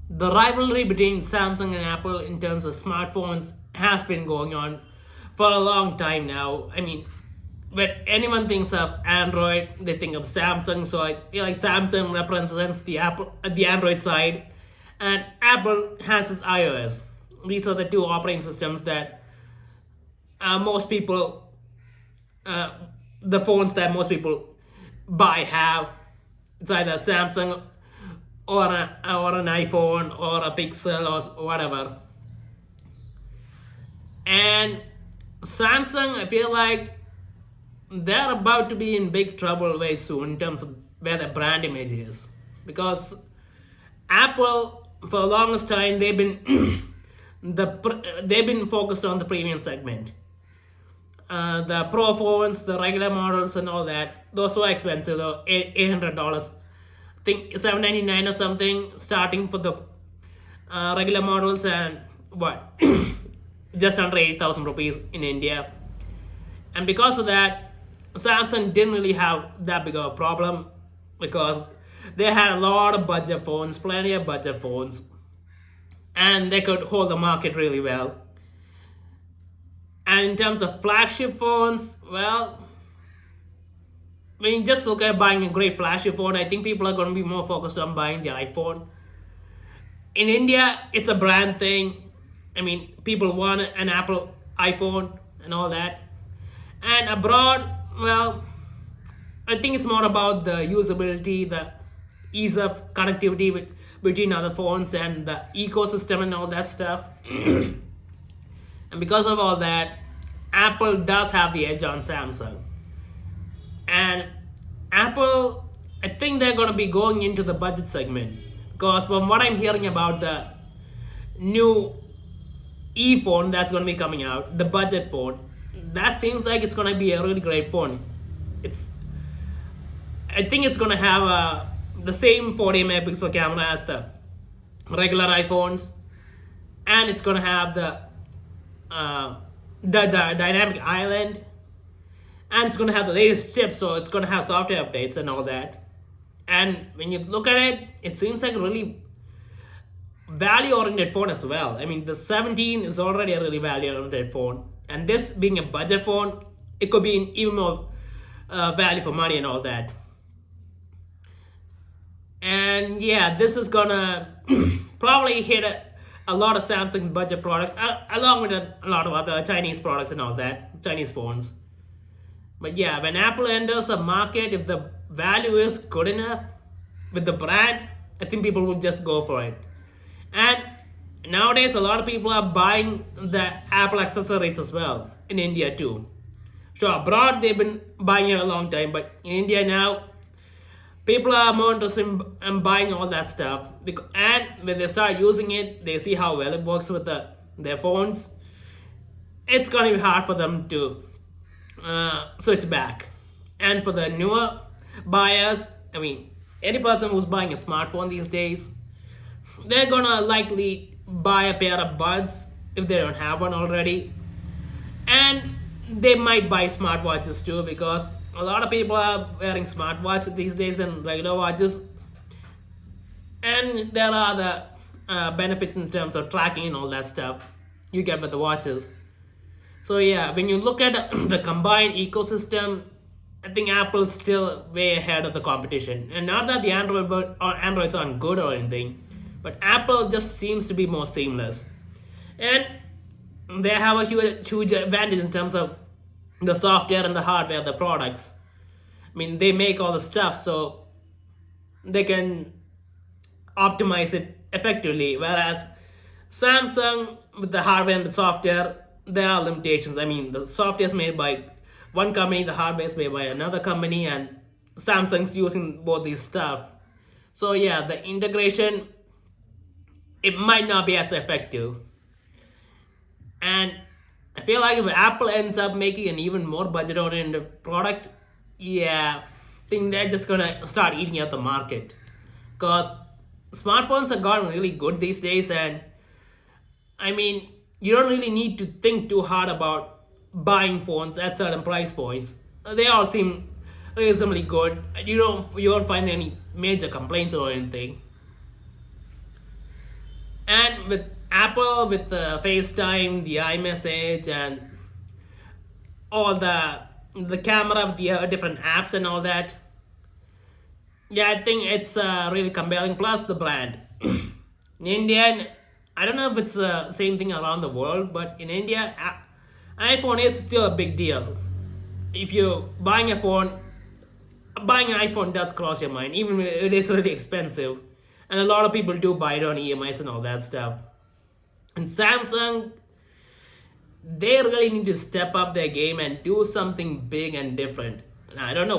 The rivalry between Samsung and Apple in terms of smartphones has been going on for a long time now. I mean, when anyone thinks of Android, they think of Samsung. So I feel like Samsung represents the Android side, and Apple has its iOS. These are the two operating systems that most people, uh, the phones that most people buy have. It's either Samsung or an iPhone or a Pixel or whatever. And Samsung, I feel like they're about to be in big trouble very soon in terms of where the brand image is, because Apple for the longest time they've been they've been focused on the premium segment. The Pro phones, the regular models, and all that, those were expensive though, $800. I think 799 or something starting for the regular models, and what just under 8,000 rupees in India. And because of that, Samsung didn't really have that big of a problem because they had a lot of budget phones, plenty of budget phones, and they could hold the market really well. And in terms of flagship phones, well, when you just look at buying a great flagship phone, I think people are going to be more focused on buying the iPhone. In India, it's a brand thing. I mean, people want an Apple iPhone and all that. And abroad, well, I think it's more about the usability, the ease of connectivity between other phones and the ecosystem and all that stuff. And because of all that, Apple does have the edge on Samsung. And Apple, I think they're going to be going into the budget segment, because from what I'm hearing about the new E phone that's going to be coming out, the budget phone, that seems like it's going to be a really great phone. It's, I think it's going to have the same 40 megapixel camera as the regular iPhones, and it's going to have the dynamic island, and it's going to have the latest chip, so it's going to have software updates and all that. And when you look at it, it seems like a really value oriented phone as well. I mean, the 17 is already a really value oriented phone, and this being a budget phone, it could be even more value for money and all that. And yeah, this is gonna probably hit a lot of Samsung's budget products, along with a lot of other Chinese products and all that, Chinese phones. But yeah, when Apple enters a market, if the value is good enough with the brand, I think people will just go for it. And nowadays, a lot of people are buying the Apple accessories as well in India too. So abroad, they've been buying it a long time, but in India now, people are more interested in buying all that stuff. And when they start using it, they see how well it works with their phones. It's gonna be hard for them to switch back. And for the newer buyers, I mean, any person who's buying a smartphone these days, they're gonna likely buy a pair of buds if they don't have one already. And they might buy smartwatches too, because a lot of people are wearing smartwatches these days than regular watches. And there are the benefits in terms of tracking and all that stuff you get with the watches. So yeah, when you look at the combined ecosystem, I think Apple's still way ahead of the competition. And not that the Androids aren't good or anything, but Apple just seems to be more seamless. And they have a huge advantage in terms of the software and the hardware, the products. I mean, they make all the stuff, so they can optimize it effectively. Whereas Samsung, with the hardware and the software, there are limitations. I mean, the software is made by one company, the hardware is made by another company, and Samsung's using both these stuff. So yeah, the integration, it might not be as effective. And I feel like if Apple ends up making an even more budget oriented product, yeah, I think they're just gonna start eating at the market. Because smartphones have gotten really good these days, and I mean, you don't really need to think too hard about buying phones at certain price points. They all seem reasonably good. You won't find any major complaints or anything. with Apple, with the FaceTime, the iMessage, and all the camera with the different apps and all that. Yeah, I think it's really compelling. Plus the brand. In India, I don't know if it's the same thing around the world, but in India, iPhone is still a big deal. If you're buying a phone, buying an iPhone does cross your mind, even if it is really expensive. And a lot of people do buy it on EMIs and all that stuff. And Samsung, they really need to step up their game and do something big and different. And I don't know